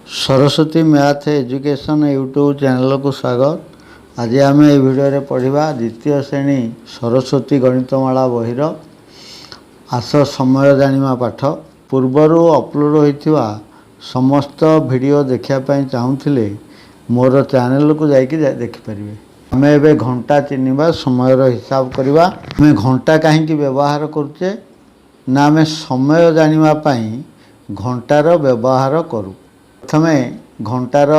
Saraswati math education YouTube channel को स्वागत। आज आम ये भिडियो पढ़ा द्वितीय श्रेणी सरस्वती गणितमाला बहिर आस समय जानिमा पाठ पूर्वर अपलोड होता समस्त वीडियो देखापी चाहूले मोर चैनल को जाकि देखिपारे। आम ए घंटा चिन्हवा समय हिसाब करवा। आम घंटा कहीं व्यवहार करुचे ना आम समय जानापी घंटार व्यवहार करूँ। प्रथमे घंटार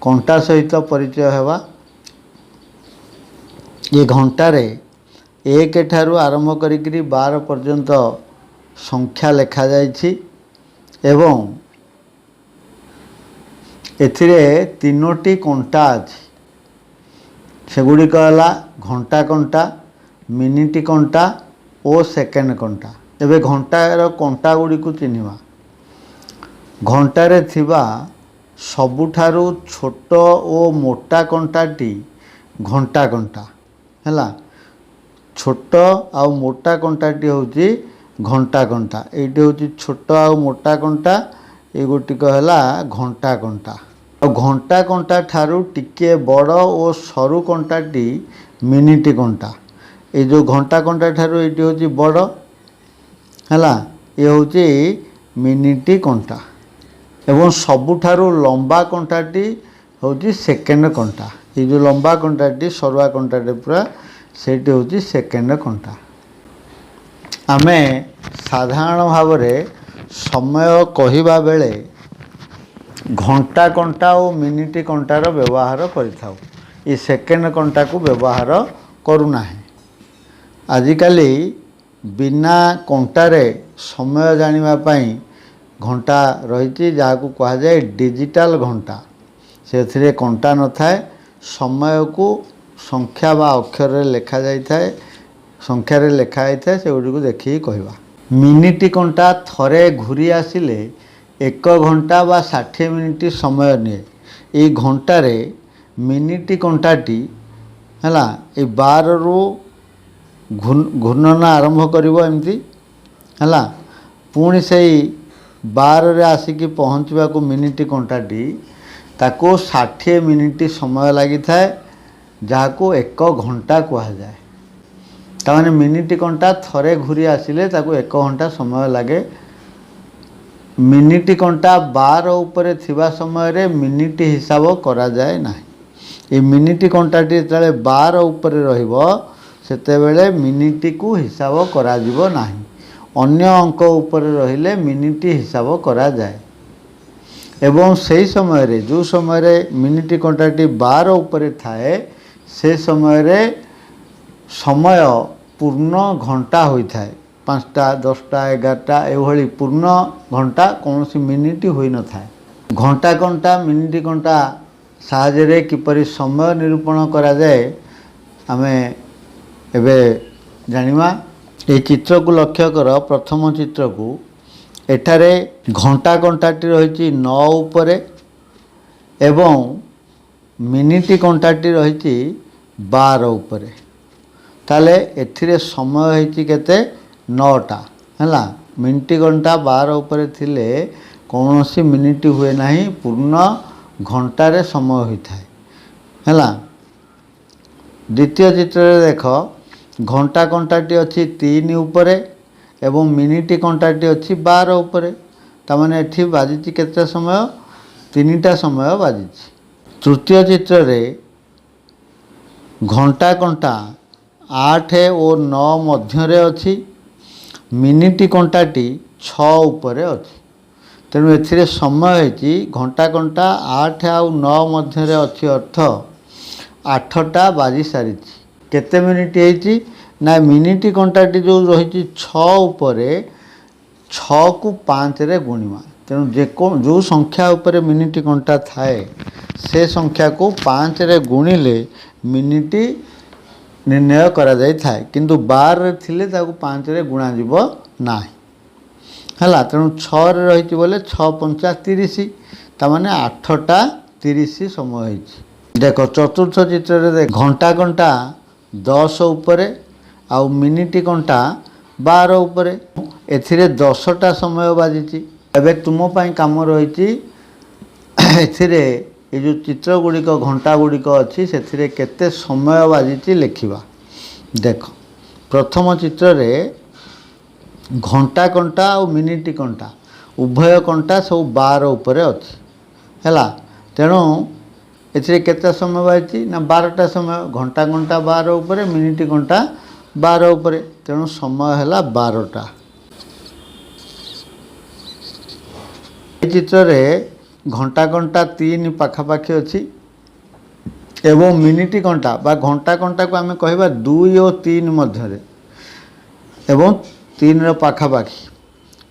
कंटा सहित परिचय हेबा। ये घंटार एक ठारू आरंभ करी 12 पर्यंत संख्या लेखा जाइछि एवं एथिरे तीनोटी कंटा अछि। सेगुड़िक है घंटा कंटा, मिनिट कंटा और सेकेंड कंटा। एबे घंटार कंटा गुड़ी को चिन्हवा। घंटारे थिबा सबुठारू छोट और मोटा कंटाटी घंटा कंटा हैला। छोट आ मोटा कंटाटी होची घंटा कंटा। एटी होची छोट आ मोटा कंटा, ए गोटिक हैला घंटा कंटा। और घंटा कंटा ठारू टिके बड़ और सरू कंटाटी मिनिट कंटा। ये जो घंटा कंटा ठारू एटी होची बड़ हैला, ये होची मिनिट कंटा। एवं सबुठारू लंबा कंटाटी होची सेकेंड कंटा। ये जो लंबा कंटाटी सरुआ कंटाटी पूरा सेटी होची सेकेंड कंटा। आमे साधारण भाव में समय कहिबा बेले घंटा कंटा और मिनिट कंटार व्यवहार करिथाउ। ये सेकेंड कंटा को व्यवहार करूना है। आजिकाली बिना कंटारे समय जानिबा पई घंटा रही जहाँ कह जाए डिजिटल घंटा। से कंटा न थाए, समय को संख्या बा अक्षर लेखा जाए, संख्यार लेखा जाए से गुड़ी को देखिए कहवा। मिनिट कंटा थरे घूरी आसिले 1 घंटा बा 60 मिनिट समय निए। ये घंटार मिनिट कंटाटी है ये 12 रु घूर्णन आरंभ करिवो एमती है। पुणी से 12 रे आसिकी पहुँचवा को मिनिट कंटाटी ताको 60 मिनिट समय लगी थाए, जहाँ को 1 घंटा कह जाए। ताने मिनिट कंटा थरे घूरी आसिले ताको 1 घंटा समय लगे। मिनिट कंटा 12 उपरे थिबा समय रे मिनिट हिसाब करा जाए ना। ये मिनिट कंटाटी जेतले 12 उपरे रहिबो सेतेबेले मिनिट को हिसाब करा जिवो नाही। अन्य अंक ऊपर रहिले मिनिट हिसाब करा जाए। एवं से समय रे जो समय रे मिनिट कंटाटी 12 ऊपर थाए से समय रे समय पूर्ण घंटा होई थाए। 5टा 10टा 11टा एभली पूर्ण घंटा कौन सी मिनिट होई न थाए। घंटा कंटा मिनिट कंटा साहाय्य किपरि समय निरूपण करा जाए आमे एबे जानिबा। ये चित्र को लक्ष्य कर। प्रथम चित्र को एठारे घंटा कंटाटी रही 9 उपरे एवं मिनिट कंटाटी रही 12 उपरे। ताले एथिरे समय होती केते 9टा है। मिनिट घंटा 12 उपरे थिले कौन सी मिनिट हुए नहीं, पूर्ण घंटारे समय होता है। द्वितीय चित्र देख घंटा कंटाटी अच्छी 3 उपरे एवं मिनिट कंटाटी अच्छी 12 उपरे। तामाने एठी बाजिची केते समय 3टा समय बाजिची। तृतीय चित्र रे घंटा कंटा 8 और 9 मध्य अच्छी, मिनिट कंटाटी 6 उपरे अच्छी। तेणु एथिरे समय होती घंटा कंटा 8 और 9 मध्य अच्छी, अर्थ 8टा बाजी सारी। केते मिनिट होती ना मिनिट कंटाटी जो रही 6 उपरे 6 को 5 रे गुणिमा। तेणु जो संख्या उपरे मिनिट कंटा थाए से संख्या को 5 रे गुणिले मिनिट निर्णय करा जाई थाए। किंतु 12 रे थिले ताको 5 रे गुणा जीवो नाही हला। तेणु 6 रे रही बोले 6 5 30 तामाने 8टा 30 समय होइछि। देखो चतुर्थ चित्र रे देख घंटा कंटा 10 उपरे आउ मिनिट कंटा 12 उपरे। एथिरे 10टा समय बाजिची एबे तुम पाई काम रही एथिरे ये जो चित्र गुड़िक घंटा गुड़िक अच्छी से केते समय बाजी लिखा देख प्रथम चित्र रे घंटा कंटा और मिनिट कंटा उभय कंटा सब 12 उपर अच्छी है तेणु एथिरे केते समय बाजी ना 12टा समय घंटा घंटा 12 उपर मिनिट घंटा 12 उपर तेणु समय है 12टा। चित्र रे घंटा घंटा 3 पाखापाखि अच्छी एवं मिनिट घंटा बा घंटा घंटा को आम कह 2 और 3 मध्य एवं 3 पाखापाखि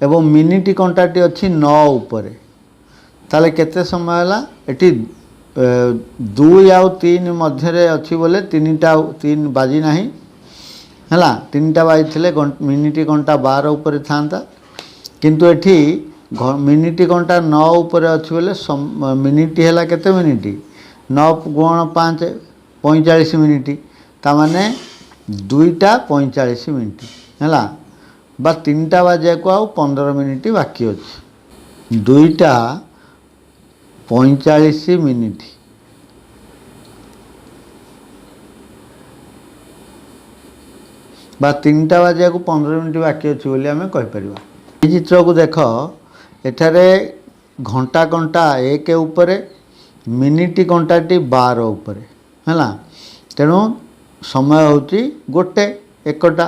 एवं मिनिट घंटाटी अच्छी 9 उपर ताले केते समय है ये 2 आउ 3 मध्य अच्छी बोले 3 बाजी ना है 3टा बाजी थे मिनिट घंटा 12 उपर था किंतु एठी मिनिट घंटा 9 उपर अच्छी बोले मिनिट है केते मिनिट 9 गुण 5 45 मिनिट ताने 2टा 45 मिनिट है बा 3टा बाजिया को आउ 15 मिनिट बाकी अच्छी 2टा 45 मिनिट बा 3टा बाजिया को 15 मिनिट बाकी अच्छी बोली आम कहीपर। ये चित्र को देख एठारे घंटा घंटा 1 उपर मिनिट घंटाटी 12 उपर है तेणु समय होची गोटे एकटा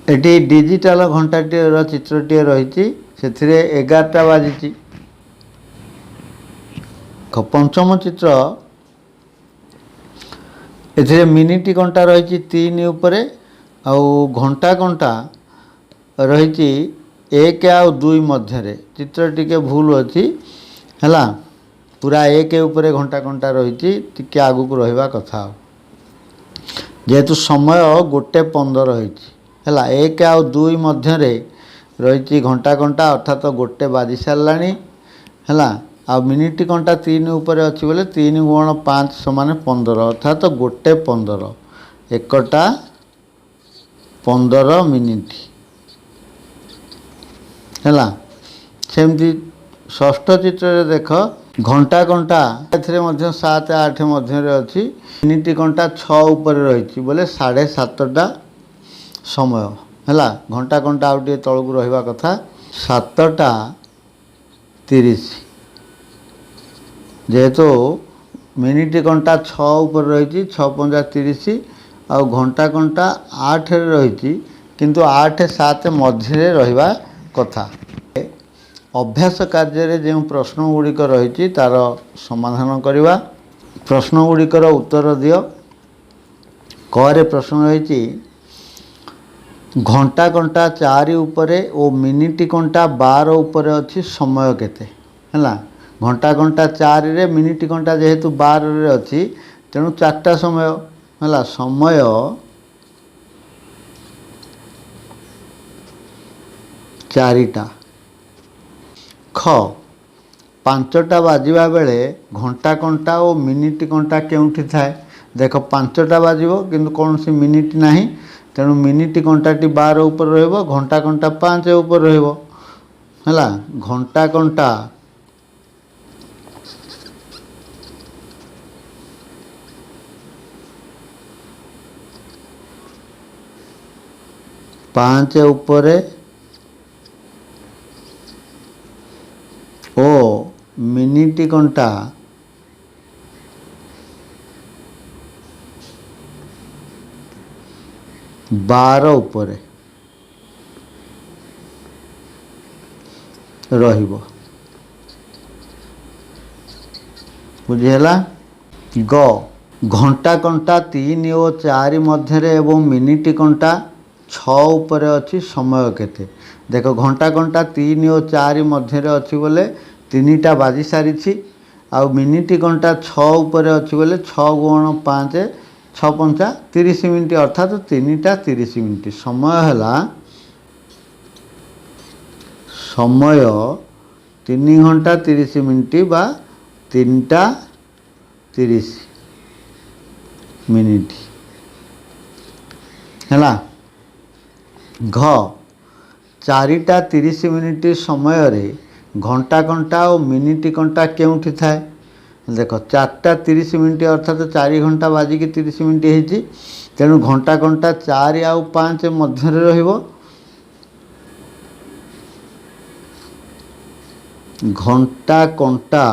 एटी डिजिटल घंटाटी चित्रटी रही से 11टा बाजी। पंचम चित्र एथिरे मिनिट घंटा रही 3 उपर आउ घंटा घंटा रही 1 आउ 2 मध्य चित्र टिके भूल अच्छी है पूरा 1 उपर घंटा घंटा रही टिके आगु को रहा कथा जेहेतु समय गोटे 15 रही है 1 आउ 2 मध्य रही घंटा घंटा अर्थात गोटे बाजी सारा है आ मिनिट घंटा 3 उपर अच्छी बोले 3 गुण 5 समान 15 अर्थात गोटे 15 एकटा 15 मिनिट है सेमती। षष्ठ चित्र रे देख घंटा घंटा ए 7 8 मध्य अच्छी मिनिट घंटा 6 उपर रही बोले 7.5टा समय है घंटा घंटा आउ टे तलू रहा कथा 7टा 30 जेहेतु मिनिट घंटा 6 उपर रही 6 5 30 आ घंटा घंटा 8 रही किंतु 8 7 मध्य रहा कथा। अभ्यास कार्य जो प्रश्न गुड़िक रही तार समाधान करवा प्रश्न गुड़िकर उत्तर दियो। क प्रश्न रही घंटा घंटा 4 उपरे और मिनिट घंटा 12 उपरे अच्छी समय केते है घंटा घंटा 4 रे मिनिट घंटा जेहेतु 12 रे अच्छी तेणु 4टा समय है समय 4टा। ख 5टा बाजिबा बेले घंटा घंटा और मिनिट घंटा केउठी थाए देख 5टा बाजिबो किंतु कौन सी मिनिट नहीं तेणु मिनिट घंटाटी 12 उपर रहिबो घंटा घंटा 5 उपर रहिबो है घंटा घंटा 5 उपरे ओ मिनिट घंटा 12 उपरे रहिबो बुझीला। ग घंटा घंटा 3 और 4 मध्य एवं मिनिट घंटा 6 उपरे अच्छी समय केते देख घंटा घंटा 3 और 4 मध्य अच्छी बोले 3टा बाजी सारी आ मिनिट घंटा 6 उपरे अच्छी बोले 6 गुण 5 6 5 30 मिनिट अर्थात 3टा 30 मिनिट समय है समय 3 घंटा 30 मिनिट बा 3टा 30 मिनिट है। ଘ 4ଟା 30 ମିନିଟ୍ ସମୟରେ ଘଣ୍ଟା କଣ୍ଟା ଓ ମିନିଟ୍ କଣ୍ଟା କେଉଁଠି ଥାଏ? ଦେଖ 4ଟା 30 ମିନିଟ୍ ଅର୍ଥାତ୍ 4 ଘଣ୍ଟା ବାଜିକି 30 ମିନିଟ୍ ହେଇଛି, ତେଣୁ ଘଣ୍ଟା କଣ୍ଟା 4 ଆଉ 5 ମଧ୍ୟରେ ରହିବ। ଘଣ୍ଟା କଣ୍ଟା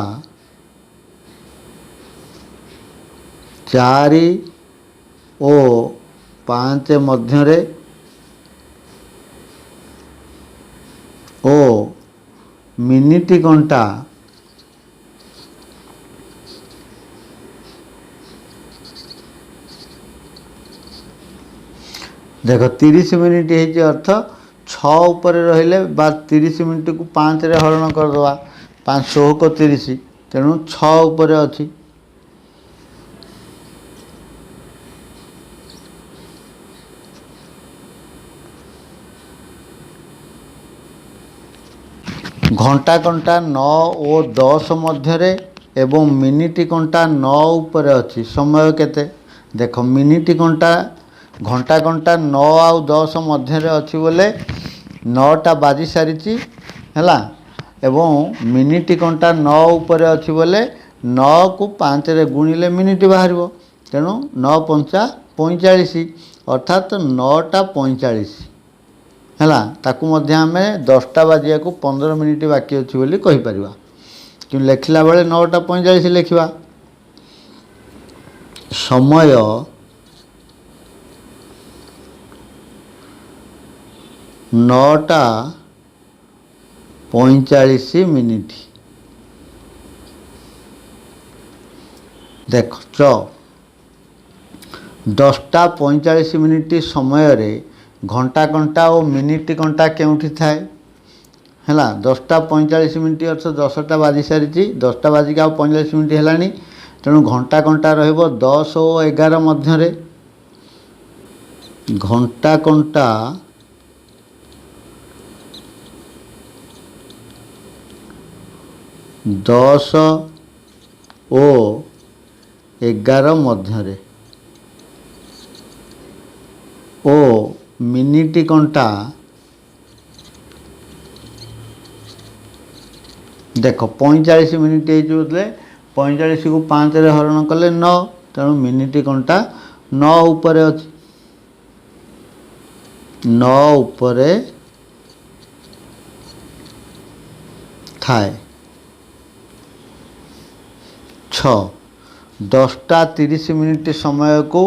4 ଓ 5 ମଧ୍ୟରେ ଓ ମିନିଟ୍ କଣ୍ଟା ଦେଖ 30 ମିନିଟ୍ ହେଇଛି ଅର୍ଥ 6 ଉପରେ ରହିଲେ ବା 30 ମିନିଟ୍କୁ 5ରେ ହରଣ କରିଦେବା, 5 ଚଉକ 30, ତେଣୁ 6 ଉପରେ ଅଛି। ଘଣ୍ଟା କଣ୍ଟା 9 ଓ 10 ମଧ୍ୟରେ ଏବଂ ମିନିଟ୍ କଣ୍ଟା 9 ଉପରେ ଅଛି, ସମୟ କେତେ? ଦେଖ ମିନିଟ୍ କଣ୍ଟା ଘଣ୍ଟା କଣ୍ଟା 9 ଆଉ 10 ମଧ୍ୟରେ ଅଛି ବୋଲେ 9ଟା ବାଜି ସାରିଛି ହେଲା, ଏବଂ ମିନିଟ୍ କଣ୍ଟା 9 ଉପରେ ଅଛି ବୋଲେ 9କୁ 5ରେ ଗୁଣିଲେ ମିନିଟ୍ ବାହାରିବ, ତେଣୁ 9 ପଞ୍ଚା 45 ଅର୍ଥାତ୍ 9ଟା 45 ହେଲା। ତାକୁ ମଧ୍ୟ ଆମେ 10ଟା ବାଜିବାକୁ 15 ମିନିଟ୍ ବାକି ଅଛି ବୋଲି କହିପାରିବା, କିନ୍ତୁ ଲେଖିଲା ବେଳେ 9ଟା 45 ଲେଖିବା। ସମୟ 9ଟା 45 ମିନିଟ୍। ଦେଖ 10ଟା 45 ମିନିଟ୍ ସମୟରେ ଘଣ୍ଟା କଣ୍ଟା ଓ ମିନିଟ୍ କଣ୍ଟା କେଉଁଠି ଥାଏ? ହେଲା 10ଟା 45 ମିନିଟ୍ ଅର୍ଥ 10ଟା ବାଜି ସାରିଛି, 10ଟା ବାଜିକି ଆଉ 45 ମିନିଟ୍ ହେଲାଣି, ତେଣୁ ଘଣ୍ଟା କଣ୍ଟା ରହିବ 10 ଓ 11 ମଧ୍ୟରେ। ଘଣ୍ଟା କଣ୍ଟା 10 ଓ 11 ମଧ୍ୟରେ ଓ ମିନିଟ୍ କଣ୍ଟା ଦେଖ 45 ମିନିଟ୍ ହେଇଛି ବୋଲେ 45କୁ 5ରେ ହରଣ କଲେ 9, ତେଣୁ ମିନିଟ୍ କଣ୍ଟା 9 ଉପରେ ଅଛି, 9 ଉପରେ ଥାଏ। 6 10ଟା 30 ମିନିଟ୍ ସମୟକୁ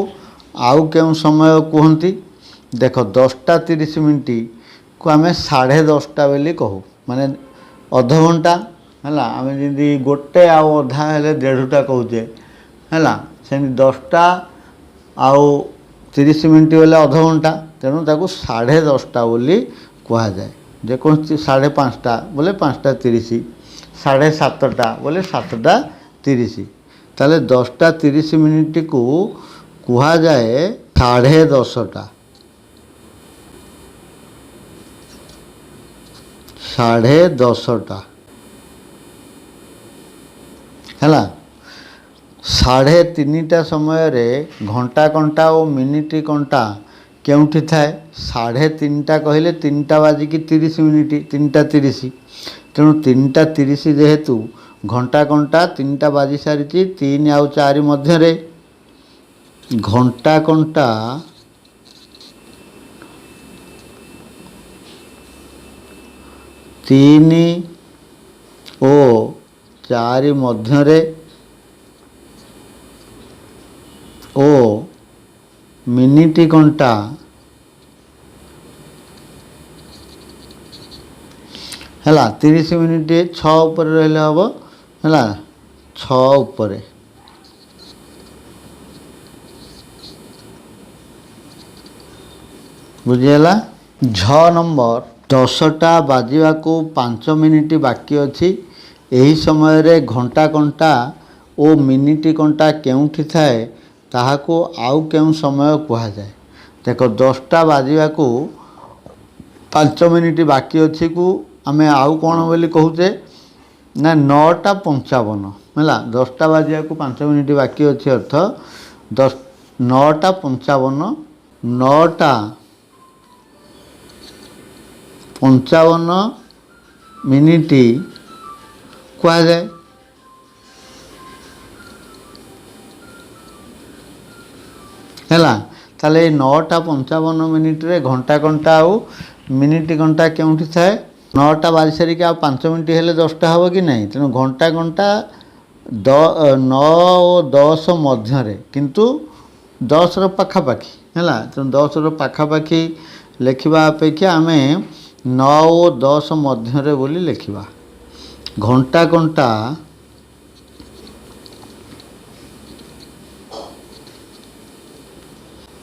ଆଉ କେଉଁ ସମୟ କୁହନ୍ତି? ଦେଖ 10ଟା 30 ମିନିଟ୍କୁ ଆମେ 10:30 ବୋଲି କହୁ, ମାନେ ଅଧଘଣ୍ଟା ହେଲା। ଆମେ ଯେମିତି 1 ଆଉ ଅଧା ହେଲେ 1.5ଟା କହୁଛେ ହେଲା, ସେମିତି 10ଟା ଆଉ 30 ମିନିଟ୍ ହେଲେ ଅଧଘଣ୍ଟା, ତେଣୁ ତାକୁ 10:30 ବୋଲି କୁହାଯାଏ। ଯେକୌଣସି 5:30 ବୋଲେ 5:30, 7:30 ବୋଲେ 7:30, ତାହେଲେ 10ଟା 30 ମିନିଟ୍କୁ କୁହାଯାଏ 10:30। 10:30 ହେଲା। 3:30ଟା ସମୟରେ ଘଣ୍ଟା କଣ୍ଟା ଓ ମିନିଟ୍ କଣ୍ଟା କେଉଁଠି ଥାଏ? 3:30 କହିଲେ 3ଟା ବାଜିକି 30 ମିନିଟ୍, 3ଟା 30, ତେଣୁ 3ଟା 30 ଯେହେତୁ ଘଣ୍ଟା କଣ୍ଟା 3ଟା ବାଜି ସାରିଛି 3 ଆଉ 4 ମଧ୍ୟରେ, ଘଣ୍ଟା କଣ୍ଟା 3 ଓ 4 ମଧ୍ୟରେ ଓ ମିନିଟ୍ କଣ୍ଟା ହେଲା 30 ମିନିଟ୍ 6 ଉପରେ ରହିଲେ ହେବ ହେଲା, 6 ଉପରେ। ବୁଝିହେଲା। ଝ ନମ୍ବର 10ଟା ବାଜିବାକୁ 5 ମିନିଟ୍ ବାକି ଅଛି, ଏହି ସମୟରେ ଘଣ୍ଟା କଣ୍ଟା ଓ ମିନିଟ୍ କଣ୍ଟା କେଉଁଠି ଥାଏ, ତାହାକୁ ଆଉ କେଉଁ ସମୟ କୁହାଯାଏ? ଦେଖ 10ଟା ବାଜିବାକୁ 5 ମିନିଟ୍ ବାକି ଅଛିକୁ ଆମେ ଆଉ କ'ଣ ବୋଲି କହୁଛେ ନା 9ଟା 55 ହେଲା। 10ଟା ବାଜିବାକୁ 5 ମିନିଟ୍ ବାକି ଅଛି ଅର୍ଥ 9ଟା 55, 9ଟା 55 ମିନିଟ୍ କୁହାଯାଏ। ହେଲା, ତାହେଲେ ଏଇ 9ଟା 55 ମିନିଟ୍ରେ ଘଣ୍ଟା ଘଣ୍ଟା ଆଉ ମିନିଟ୍ ଘଣ୍ଟା କେଉଁଠି ଥାଏ? 9ଟା ବାଜି ସାରିକି ଆଉ 5 ମିନିଟ୍ ହେଲେ 10ଟା ହେବ କି ନାହିଁ? ତେଣୁ ଘଣ୍ଟା ଘଣ୍ଟା 9 ଓ 10 ମଧ୍ୟରେ, କିନ୍ତୁ 10ର ପାଖାପାଖି। ହେଲା, ତେଣୁ 10ର ପାଖାପାଖି ଲେଖିବା ଅପେକ୍ଷା ଆମେ 9 ଓ 10 ମଧ୍ୟରେ ବୋଲି ଲେଖିବା। ଘଣ୍ଟା ଘଣ୍ଟା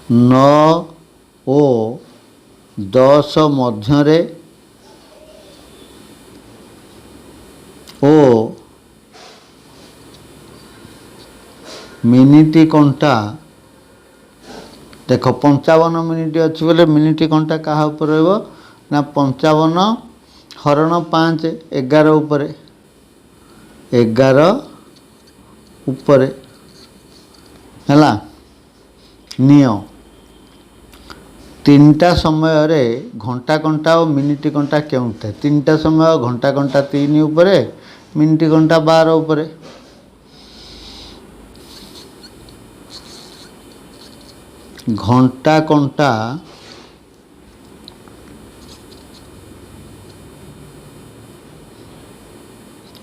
9 ଓ 10 ମଧ୍ୟରେ ଓ ମିନିଟ୍ ଘଣ୍ଟା, ଦେଖ 55 ମିନିଟ୍ ଅଛି ବୋଲେ ମିନିଟ୍ ଘଣ୍ଟା କାହା ଉପରେ ରହିବ ନା 55 ହରଣ 5 11 ଉପରେ, 11 ଉପରେ। ହେଲା, ନିୟ 3ଟା ସମୟରେ ଘଣ୍ଟା ଘଣ୍ଟା ଓ ମିନିଟ୍ ଘଣ୍ଟା କେଉଁଠି ଥାଏ? 3ଟା ସମୟ ଘଣ୍ଟା ଘଣ୍ଟା 3 ଉପରେ, ମିନିଟ୍ ଘଣ୍ଟା 12 ଉପରେ। ଘଣ୍ଟା ଘଣ୍ଟା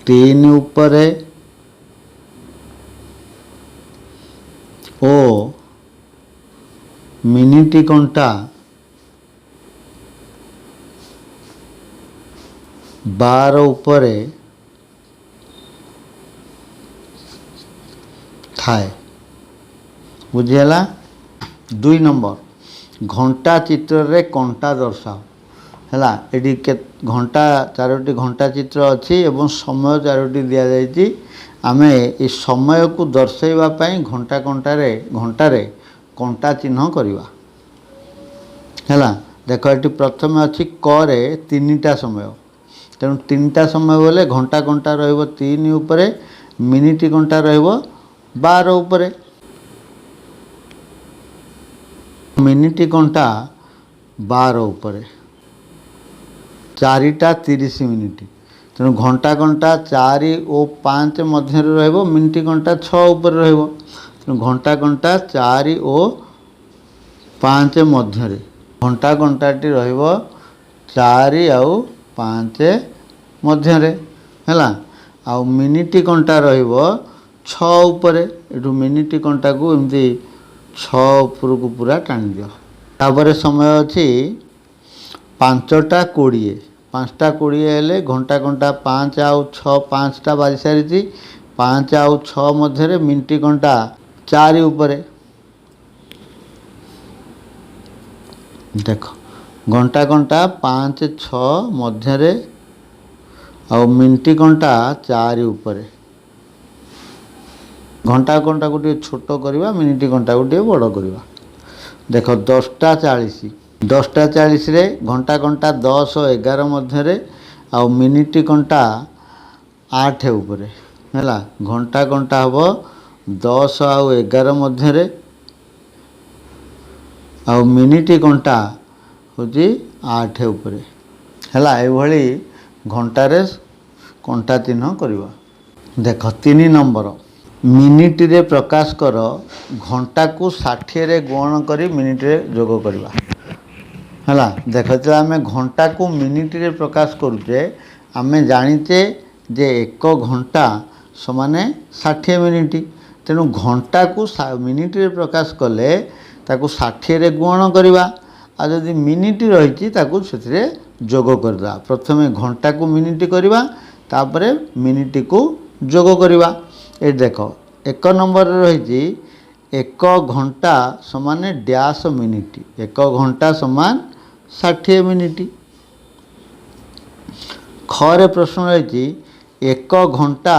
3 ଉପରେ ଓ ମିନିଟ୍ ଘଣ୍ଟା 12 ଉପରେ ଥାଏ। ବୁଝିହେଲା? 2 ନମ୍ବର, ଘଣ୍ଟା ଚିତ୍ରରେ କଣ୍ଟା ଦର୍ଶାଅ। ହେଲା, ଏଠି ଘଣ୍ଟା 4ଟି ଘଣ୍ଟା ଚିତ୍ର ଅଛି ଏବଂ ସମୟ 4ଟି ଦିଆଯାଇଛି। ଆମେ ଏ ସମୟକୁ ଦର୍ଶାଇବା ପାଇଁ ଘଣ୍ଟାରେ କଣ୍ଟା ଚିହ୍ନ କରିବା। ହେଲା, ଦେଖ ଏଠି ପ୍ରଥମେ ଅଛି କରେ 3ଟା ସମୟ, ତେଣୁ 3ଟା ସମୟ ବୋଲେ ଘଣ୍ଟା ଘଣ୍ଟା ରହିବ 3 ଉପରେ, ମିନିଟ୍ ଘଣ୍ଟା ରହିବ 12 ଉପରେ। ମିନିଟ୍ ଘଣ୍ଟା 12 ଉପରେ, 4ଟା 30 ମିନିଟ୍, ତେଣୁ ଘଣ୍ଟା ଘଣ୍ଟା 4 ଓ 5 ମଧ୍ୟରେ ରହିବ, ମିନିଟ୍ ଘଣ୍ଟା 6 ଉପରେ ରହିବ। ତେଣୁ ଘଣ୍ଟା ଘଣ୍ଟା 4 ଓ 5 ମଧ୍ୟରେ, ଘଣ୍ଟା ଘଣ୍ଟାଟି ରହିବ 4 ଆଉ 5 ମଧ୍ୟରେ। ହେଲା, ଆଉ ମିନିଟ୍ ଘଣ୍ଟା ରହିବ 6 ଉପରେ। ଏଠୁ ମିନିଟ୍ ଘଣ୍ଟାକୁ ଏମିତି 6 ଉପରକୁ ପୁରା ଟାଣିଦିଅ। ତାପରେ ସମୟ ଅଛି 5ଟା 20। 5ଟା 20 ହେଲେ ଘଣ୍ଟା ଘଣ୍ଟା 5 ଆଉ 6, 5ଟା ବାଜି ସାରିଛି, 5 ଆଉ 6 ମଧ୍ୟରେ ମିନିଟ୍ ଘଣ୍ଟା 4 ଉପରେ। ଦେଖ, ଘଣ୍ଟା ଘଣ୍ଟା 5 6 ମଧ୍ୟରେ ଆଉ ମିନିଟ୍ ଘଣ୍ଟା 4 ଉପରେ। ଘଣ୍ଟା ଘଣ୍ଟାକୁ ଟିକେ ଛୋଟ କରିବା, ମିନିଟ୍ ଘଣ୍ଟାକୁ ଟିକେ ବଡ଼ କରିବା। ଦେଖ 10ଟା 40। 10ଟା 40ରେ ଘଣ୍ଟା ଘଣ୍ଟା 10 11 ମଧ୍ୟରେ ଆଉ ମିନିଟ୍ ଘଣ୍ଟା 8 ଉପରେ। ହେଲା, ଘଣ୍ଟା ଘଣ୍ଟା ହେବ 10 ଆଉ 11 ମଧ୍ୟରେ ଆଉ ମିନିଟ୍ ଘଣ୍ଟା ହେଉଛି 8 ଉପରେ। ହେଲା, ଏଇଭଳି ଘଣ୍ଟାରେ କଣ୍ଟା ଚିହ୍ନ କରିବା। ଦେଖ 3 ନମ୍ବର, ମିନିଟ୍ରେ ପ୍ରକାଶ କର, ଘଣ୍ଟାକୁ 60ରେ ଗୁଣନ କରି ମିନିଟ୍ରେ ଯୋଗ କରିବା। ହେଲା, ଦେଖ ଯେତେବେଳେ ଆମେ ଘଣ୍ଟାକୁ ମିନିଟ୍ରେ ପ୍ରକାଶ କରୁଛେ, ଆମେ ଜାଣିଛେ ଯେ 1 ଘଣ୍ଟା ସମାନେ 60 ମିନିଟ୍। ତେଣୁ ଘଣ୍ଟାକୁ ମିନିଟ୍ରେ ପ୍ରକାଶ କଲେ ତାକୁ 60ରେ ଗୁଣନ କରିବା, ଆଉ ଯଦି ମିନିଟ୍ ରହିଛି ତାକୁ ସେଥିରେ ଯୋଗ କରିଦେବା। ପ୍ରଥମେ ଘଣ୍ଟାକୁ ମିନିଟ୍ କରିବା, ତାପରେ ମିନିଟ୍କୁ ଯୋଗ କରିବା। ଏଠି ଦେଖ 1 ନମ୍ବରରେ ରହିଛି 1 ଘଣ୍ଟା ସମାନେ ଡ୍ୟାସ୍ ମିନିଟ୍। 1 ଘଣ୍ଟା ସମାନ 60 ମିନିଟ୍। ଖରେ ପ୍ରଶ୍ନ ରହିଛି 1 ଘଣ୍ଟା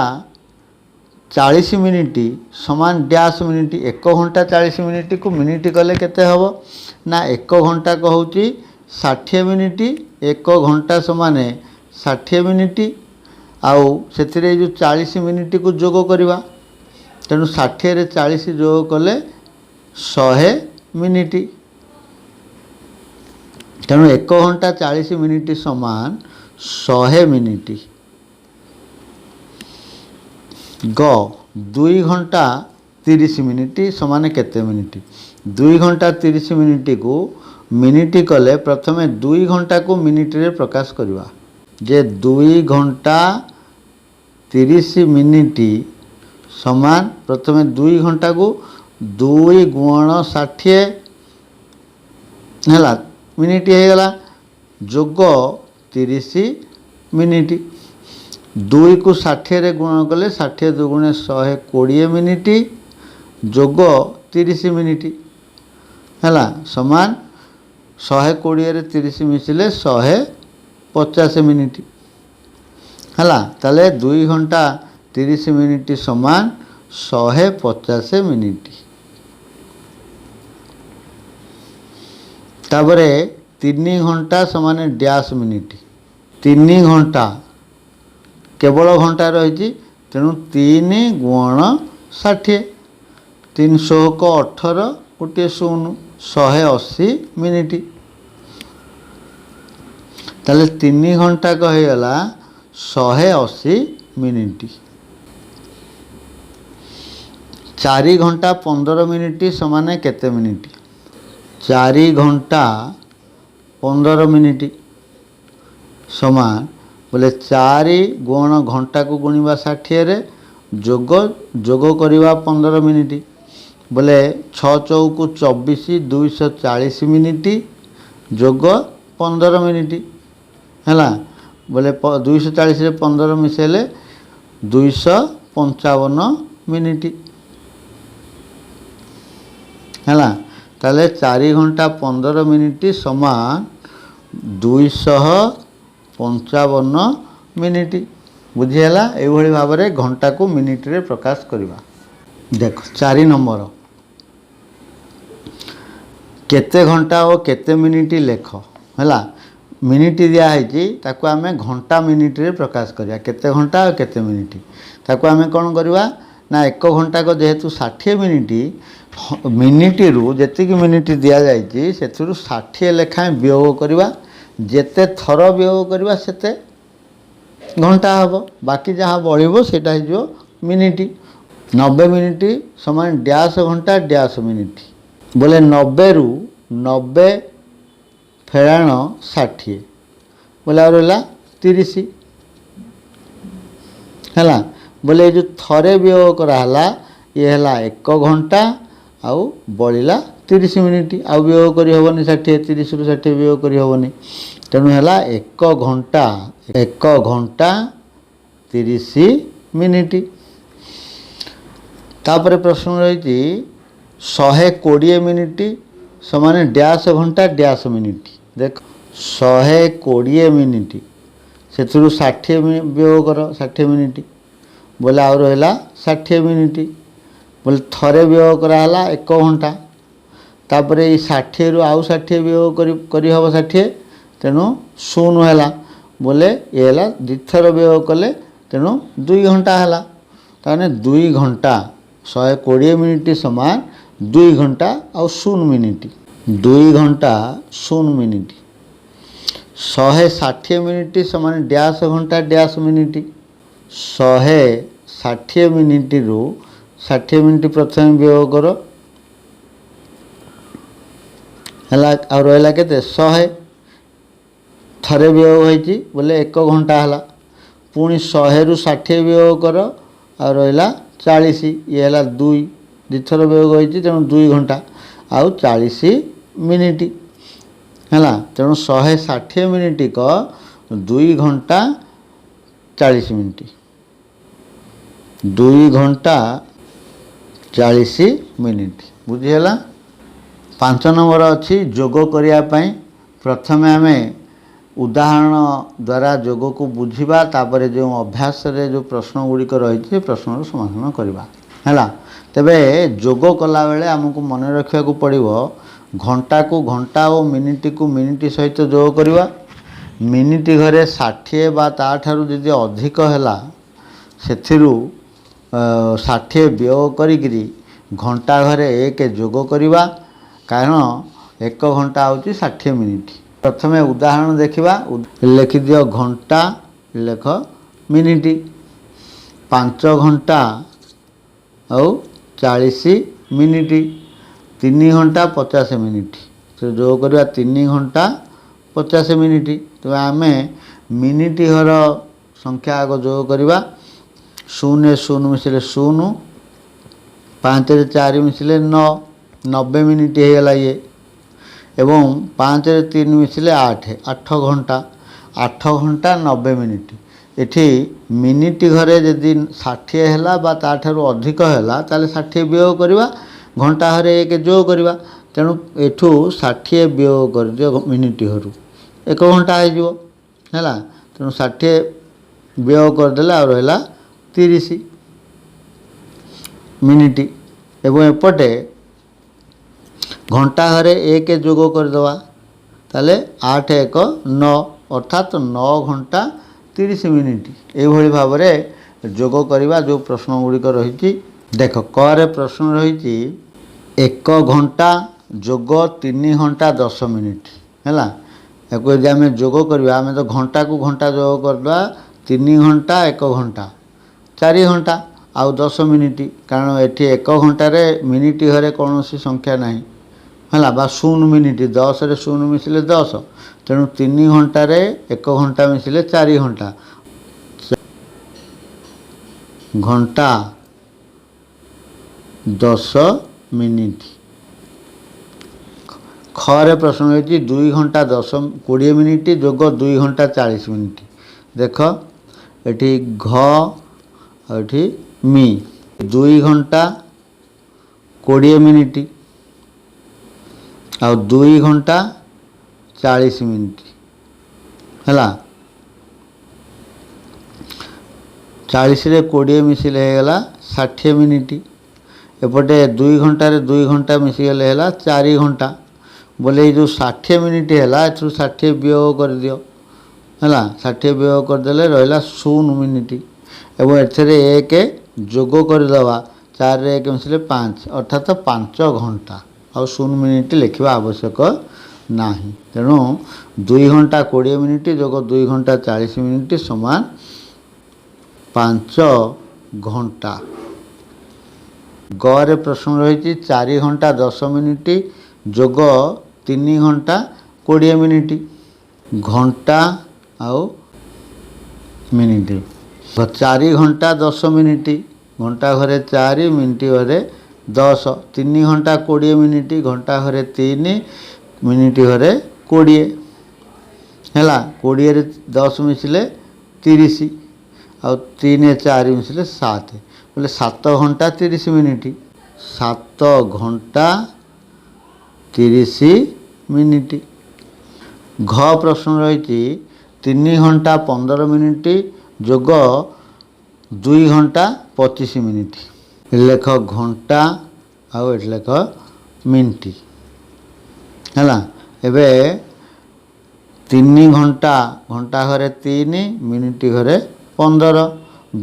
40 ମିନିଟ୍ ସମାନ ଡ୍ୟାସ୍ ମିନିଟ୍। 1 ଘଣ୍ଟା 40 ମିନିଟ୍କୁ ମିନିଟ୍ କଲେ କେତେ ହେବ ନା 1 ଘଣ୍ଟା କହୁଛି 60 ମିନିଟ୍। 1 ଘଣ୍ଟା ସମାନେ 60 ମିନିଟ୍, ଆଉ ସେଥିରେ ଏଇ ଯେଉଁ 40 ମିନିଟ୍କୁ ଯୋଗ କରିବା। ତେଣୁ 60ରେ 40 ଯୋଗ କଲେ 100 ମିନିଟ୍। तेणु 1 घंटा 40 मिनिट समान 100 मिनिट। ग 2 घंटा 30 मिनिट समान केते मिनिट? 2 घंटा 30 मिनिट को मिनिट कले प्रथमे 2 घंटा को मिनिट रे प्रकाश करवा जे 2 घंटा 30 मिनिट समान प्रथमे 2 घंटा को 2 गुण 60 है मिनिट हो गला जोग 30 मिनिट। 2 को 60 रे गुण कले 60 दुगुणे 120 मिनिट जोग 30 मिनिट है समान 120 रे 30 मिसिले 150 मिनिट है। ताले 2 घंटा 30 मिनिट समान 150 मिनिट। तापरे 3 घंटा समान डैश मिनिट। 3 घंटा केवल घंटा रही तेणु 3 गुण 60 300 को 18 गोटे 0 180 मिनिट। ताले 3 घंटा कहला 180 मिनिट। 4 घंटा 15 मिनिट समान केते मिनिट? 4 घंटा 15 मिनिट समान बोले 4 गुण घंटा को गुणिबा 60 रे जोग जोग करिबा 15 मिनिट बोले 6 चौकु 24 240 मिनिट जोग 15 मिनिट है बोले 240 रे 15 मिसेले 255 मिनिट है। ताले 4 घंटा 15 मिनिट समान 255 मिनिट बुझीगला। ये भाव में घंटा को मिनिट रे प्रकाश करवा। देख 4 नंबर केते घंटा और केते मिनिट लेख है मिनिट दिखाई ताको आम घंटा मिनिट रे प्रकाश करिया केते घंटा और केते मिनिट ताको आम कौन करवा ना 1 घंटा को जेहेतु 60 मिनिट मिनिट रु जी मिनिट दि जाए से 60 लेखाएं वियोग करवा जेते थर वियोग करवा सेते घंटा हम बाकी जहाँ बढ़ो से मिनिट। 90 मिनिट समान डैश घंटा डैश मिनिट बोले 90 रु 90 फेराण 60 बोले रहा 30 है बोले जो थरे वियोग कराला ये है 1 घंटा आउ बलिला 30 मिनिट आउ वियोग करी होबनी 60 30 रु 60 वियोग करी होबनी तेणु है 1 घंटा 30 मिनिट। तापर प्रश्न रही 120 मिनिट समान डैश घंटा डैश मिनिट। देख 120 मिनिट से 60 वियोग कर 60 मिनिट बोले आउ रहा 60 मिनिट बोले थरे वियोग कराला 1 घंटा तापर ये 60 रु आउ 60 वियोग करी हम 60 तेणु 0 है बोले ये है 2 थर वियोग कले तेणु 2 घंटा है ताने 2 घंटा 120 मिनिट समान 2 घंटा आउ 0 मिनिट 2 घंटा 0 मिनिट। 160 मिनिट समान डैश घंटा डैश मिनिट 160 मिनिट रु 60 मिनिट प्रथम वियोग कर है रहा के 100 थरे वियोग होती बोले 1 घंटा है पुणी 100 रु 60 वियोग कर आ रहा 40 ये है 2 थर वियोग होती तेणु 2 घंटा आउ 40 मिनिट है तेणु 160 मिनिट को 2 घंटा 40 मिनिट 2 घंटा 40 मिनिट बुझीगला। 5 नंबर अच्छी जोग करने प्रथमे आम उदाहरण द्वारा जोग को बुझा तापर जो अभ्यास रे जो प्रश्न गुड़िक रही प्रश्न समाधान करवा है। तेबे जोग कला बेले आमको मन रखा पड़ो घंटा को घंटा और मिनिट को मिनिट सहित जोग करवा। मिनिट घरे 60 बा ताठारु यदि अधिक है से 60 वियोग करी घंटा घरे 1 जोग करवा कारण 1 घंटा हूँ 60 मिनिट प्रथमे उदाहरण देखा लिखिदियो घंटा लेख मिनिट 5 घंटा और 40 मिनिट 3 घंटा 50 मिनिट तो जो करवा 3 घंटा 50 मिनिट तो आम मिनिट हर संख्या आग जो करवा 0 0 मिसिले 0 5 रे 4 मिसिले 9 90 मिनिट होगा ये एवं 5 रे 3 मिसिले 8 8 घंटा 90 मिनिट एठी मिनिट घरे जदि 60 है बा ताठारु अधिक है ताले 60 वियोग करवा घंटा हरे एक जो करवा तेणु एठू 60 वियोग कर दियो मिनिट हरू 1 घंटा हो है तेणु 60 वियोग करदे आ रहा 30 मिनिट एवं एपटे घंटा घरे एक जोग करदे ताले 8 1 9 अर्थात 9 घंटा 30 मिनिट ये भाव में जोग करवा जो प्रश्न गुड़िक रही देख क प्रश्न रही 1 घंटा जोग 3 घंटा 10 मिनिट है यदि आम जोग करवा आम तो घंटा को घंटा जोग करदा 3 घंटा 1 घंटा 4 घंटा आउ 10 मिनिट कारण एटी 1 घंटे मिनिट घरे कौन संख्या ना है बा 0 मिनिट 10 रे 0 मिसिले 10 तेणु 3 घंटे 1 घंटा मिसिले 4 घंटा घंटा 10 मिनिट खरे प्रश्न होती 2 घंटा 20 मिनिट जोग 2 घंटा 40 मिनिट देख ये घी मी 2 घंटा 20 मिनिट आ 2 घंटा 40 मिनिट है 40 रे 20 मिसिले होगा 60 मिनिट एपटे 2 घंटे 2 घंटा मिसिगले है 4 घंटा बोले जो 60 मिनिट है 60 वियोग कर दियो है 60 वियोग करदे रहा 0 मिनिट एवं एथेरे एक जोग करदे 4 रे 1 मिसिले 5 अर्थात 5 घंटा और 0 मिनिट लिखा आवश्यक ना तेणु 2 घंटा 20 मिनिट जोग 2 घंटा 40 मिनिट समान 5 घंटा गरे प्रश्न रही 4 घंटा 10 मिनिट जोग 3 घंटा 20 मिनिट घंटा आउ मिनिट 4 घंटा 10 मिनिट घंटा घरे 4 मिनिट घरे 10 3 घंटा 20 मिनिट घंटा घरे 3 मिनिट घरे 20 है 20 रे 10 मिसिले 30 आउ 3 4 मिसिले 7 बोले 7 घंटा 30 मिनिट 7 घंटा 30 मिनिट घ प्रश्न रही 3 घंटा 15 मिनिट जोग 2 घंटा 25 मिनिट लेख घंटा आउ लेख मिनिट है एबे 3 घंटा घंटा घरे 3 मिनिट घरे 15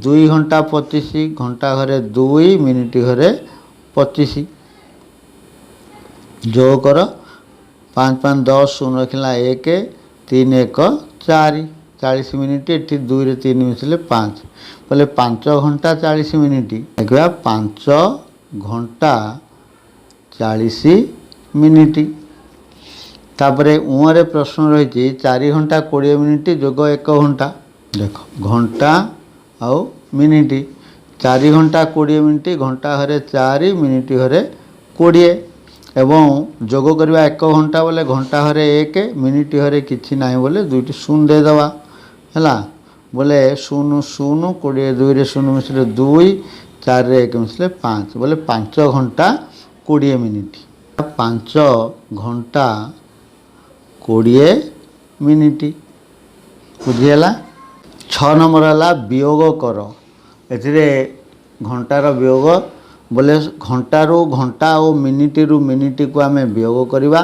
2 घंटा 25 घंटा घरे 2 मिनिट घरे 25 जो कर 5 5 10 शून्य रखला 1 3 1 4 40 मिनिट ये 2 रे 3 मिसिले 5 बोले 5 घंटा 40 मिनिट देखा 5 घंटा 40 मिनिट तापरे उरे प्रश्न रही 4 घंटा 20 मिनिट जोग 1 घंटा देख घंटा आउ मिनिट 4 घंटा 20 मिनिट घंटा घरे 4 मिनिट घरे 20 एवं जोग करवा 1 घंटा बोले घंटा घरे 1 मिनिट घरे किछि ना बोले 2टी शून्य देदेवा है बोले 0 0 20 2 रे 0 मिसिले 2 4 रे 1 मिसिले 5 बोले 5 घंटा 20 मिनिट 5 घंटा 20 मिनिट बुझीगला 6 नंबर है वियोग कर ए घंटार वियोग बोले घंटारू घंटा और मिनिट रु मिनिट को आम वियोग करवा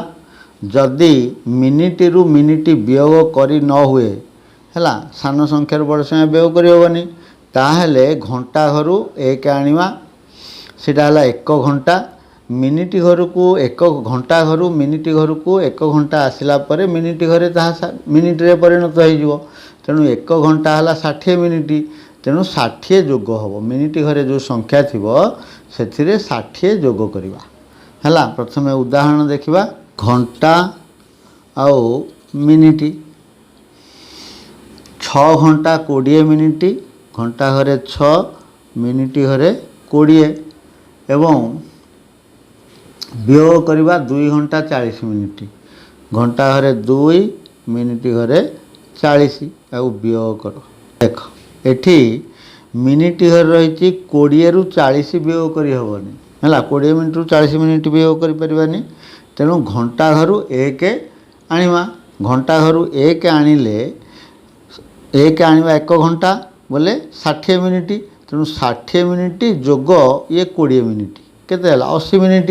जदि मिनिट रु मिनिट वियोग करी न हुए है सान संख्यार बड़ संख्या वियोग करहबनी ताहले घंटा घरू 1 आनिवा सेटा हला 1 घंटा मिनिट घर को एक घंटा घर मिनिट घर को एक घंटा आसला पर मिनिट घरे ताहा मिनिट रे परिणत हो तेणु एक घंटा है 60 मिनिट तेणु 60 जोग हम मिनिट घरे जो संख्या थी से 60 जोग करवा है। प्रथम उदाहरण देखा घंटा आउ मिनिट 6 घंटा 20 मिनिट घंटा घरे 6 मिनिट घरे 20 एवं वियोग करवा 2 घंटा 40 मिनिट घंटा घरे 2 मिनिट घरे 40 आउ वियोग कर देख एठी मिनिट घर रही 20 रु 40 वियोग कर हेनी है 20 मिनिट रु 40 मिनिट वियोग कर तेणु घंटा घर एक आनिमा घंटा घर एक आनिले एक आनिबा एक घंटा बोले 60 मिनिट तेणु 60 मिनिट जोग ये 20 मिनिट केते 80 मिनिट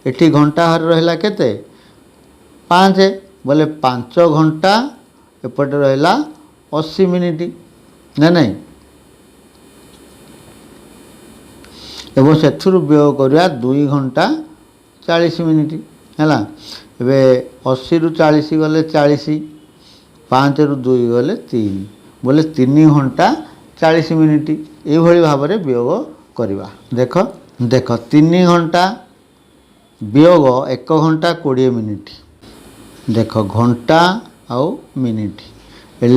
एठी घंटा हर रहिला केते 5 बोले 5 घंटा एपटे रहिला 80 मिनिट ना नहीं एवं से व्यय करवा 2 घंटा 40 मिनिट है एबे 80 रु 40 गले 40 5 रु 2 गले 3 बोले 3 घंटा 40 मिनिट ये भाव में वियोग करवा देख देख 3 घंटा वियोग 1 घंटा 20 मिनिट देख घंटा आउ मिनिट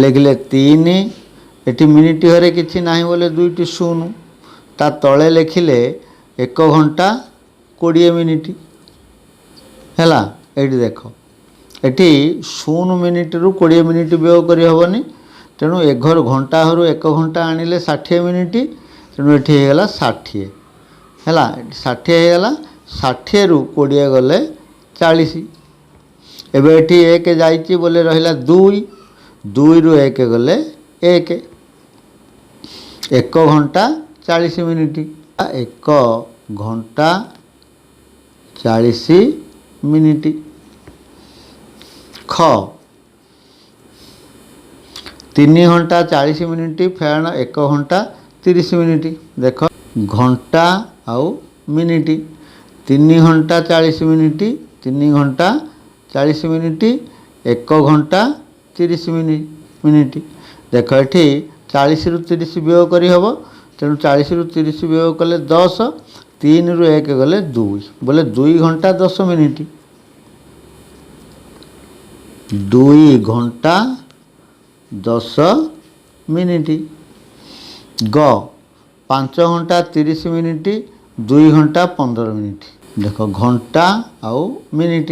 लिखले 3 एटी मिनिट घरे किसी ना बोले 2टी शून्य ता तले लिखिले 1 घंटा 20 मिनिट है ये देख एटी 0 मिनिट रु 20 मिनिट वियोग कर हेबनी तेणु एघर घंटा घर 1 घंटा आनिले 60 मिनिट तेणु ये होगा 60 है 60 होगा 60 रु 20 गले 40 एबे एटी 1 जाइए बोले रहिला 2 2 रु 1 गले 1 1 घंटा 40 मिनिट 1 घंटा 40 मिनिट ख 3 घंटा 40 मिनिट फेण 1 घंटा 30 मिनिट देख घंटा आउ मिनिट 3 घंटा 40 मिनिट 3 घंटा 40 मिनिट 1 घंटा 30 मिनिट देख ये 40 रु 30 वियोग कर हेब तेणु 40 रु 30 वियोग कले 10 3 रु 1 गले 2 बोले 2 घंटा 10 मिनिट 2 घंटा 10 मिनिट ग 5 घंटा 30 मिनिट 2 घंटा 15 मिनिट देख घंटा आउ मिनिट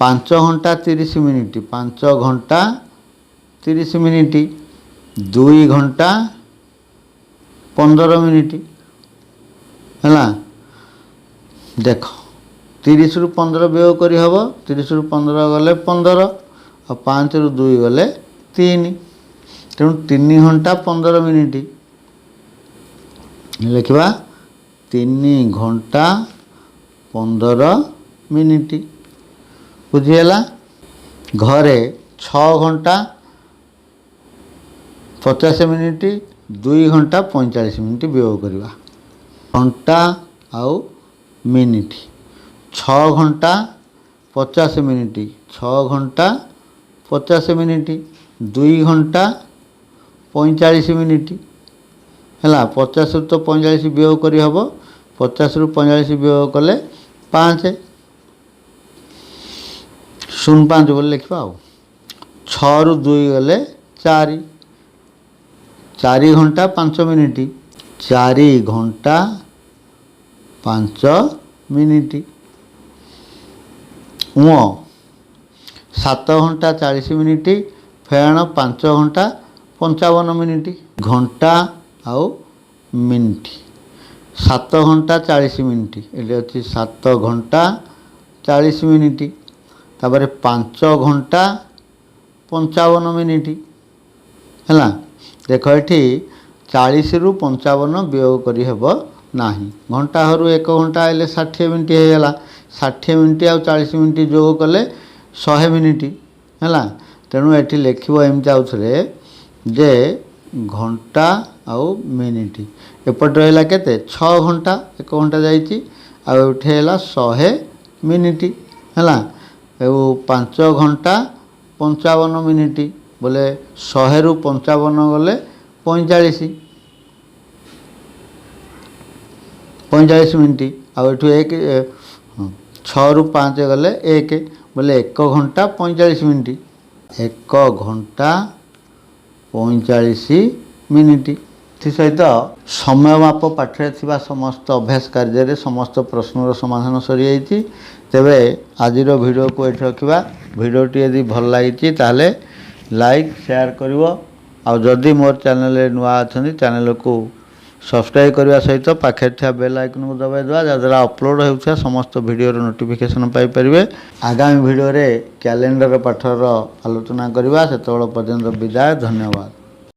5 घंटा 30 मिनिट 5 घंटा 30 मिनिट 2 घंटा 15 मिनिट है देख 30 रु 15 वियोग कर हेब 30 रु 15 गले 15 और 5 रु 2 गले 3 तेणु 3 घंटा 15 मिनिट लिखा 3 घंटा 15 मिनिट बुझीगला घरे 6 घंटा 50 मिनिट 2 घंटा 45 मिनिट वियोग करवा घंटा आउ मिनिट 6 घंटा 50 मिनिट 6 घंटा 50 मिनिट 2 घंटा 45 मिनिट है 50 रु तो 45 वियोग कर हेब 50 रु 45 वियोग कले 5 05 बोले लिखा 6 रु 2 गले 4 4 घंटा 5 मिनिट 4 घंटा 5 मिनिट 7 घंटा 40 मिनिट फेण 5 घंटा 55 मिनिट घंटा आउ मिनिट 7 घंटा 40 मिनिट ये अच्छी 7 घंटा 40 मिनिट तापर 5 घंटा 55 मिनिट है देख ये 40 रु 55 वियोग कर हेब ना घंटा हरू 1 घंटा आइले 60 मिनिट होगा 60 मिनिट आउ 40 मिनिट जोग कले 100 मिनिट है तेणु ये लिख एमती आउ थे जे घंटा आउ मिनिट एपट रहा के 6 घंटा 1 घंटा जाइए आउे है 100 मिनिट है 5 घंटा 55 मिनिट बोले 100 रु 55 गले 45 मिनिट आठू 6 रु 5 गले 1 बोले 1 घंटा 45 मिनिट 1 घंटा 45 मिनिट सहित समय माप पाठरे थिबा समस्त अभ्यास कार्य समस्त प्रश्नर समाधान सरी जाइए। तेबे आजिर वीडियो को ये रखा वीडियोटी यदि भल लगी ताले लाइक शेयर करिवो आ जदि मोर चैनल नुआ अच्छा चैनल को सब्सक्राइब करने सहित पाखे था बेल आइकन को दबाई देवा जहाँद्वारा अपलोड होता समस्त वीडियो नोटिफिकेशन पाइपर। आगामी वीडियो रे कैलेंडर पाठर आलोचना करवा से पर्यंत विदाय। धन्यवाद।